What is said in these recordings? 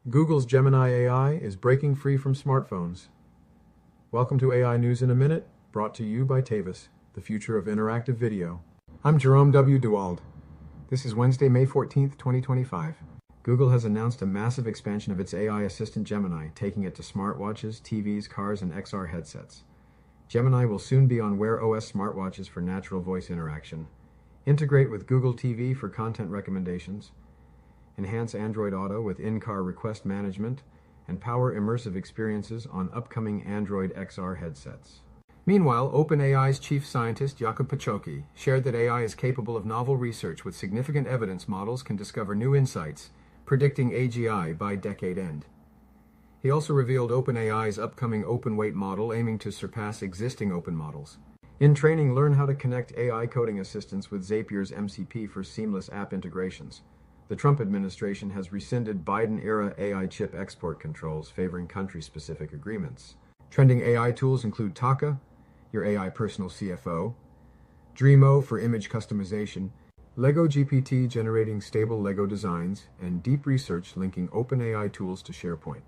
Google's Gemini AI is breaking free from smartphones. Welcome to AI News in a Minute, brought to you by Tavis, the future of interactive video. I'm Jerome Dewald. This is Wednesday, May 14th, 2025. Google has announced a massive expansion of its AI assistant Gemini, taking it to smartwatches, TVs, cars, and XR headsets. Gemini will soon be on Wear OS smartwatches for natural voice interaction, integrate with Google TV for content recommendations, enhance Android Auto with in-car request management, and power immersive experiences on upcoming Android XR headsets. Meanwhile, OpenAI's chief scientist Jakub Paczocki shared that AI is capable of novel research with significant evidence models can discover new insights, predicting AGI by decade end. He also revealed OpenAI's upcoming open-weight model aiming to surpass existing open models. In training, learn how to connect AI coding assistants with Zapier's MCP for seamless app integrations. The Trump administration has rescinded Biden-era AI chip export controls favoring country-specific agreements. Trending AI tools include Taka, your AI personal CFO, Dreamo for image customization, Lego GPT generating stable Lego designs, and deep research linking OpenAI tools to SharePoint.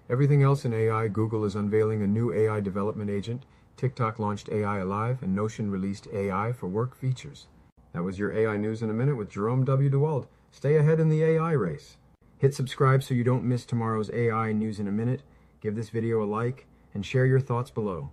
Everything else in AI, Google is unveiling a new AI development agent, TikTok launched AI Alive, and Notion released AI for work features. That was your AI News in a Minute with Jerome Dewald. Stay ahead in the AI race. Hit subscribe so you don't miss tomorrow's AI News in a Minute. Give this video a like and share your thoughts below.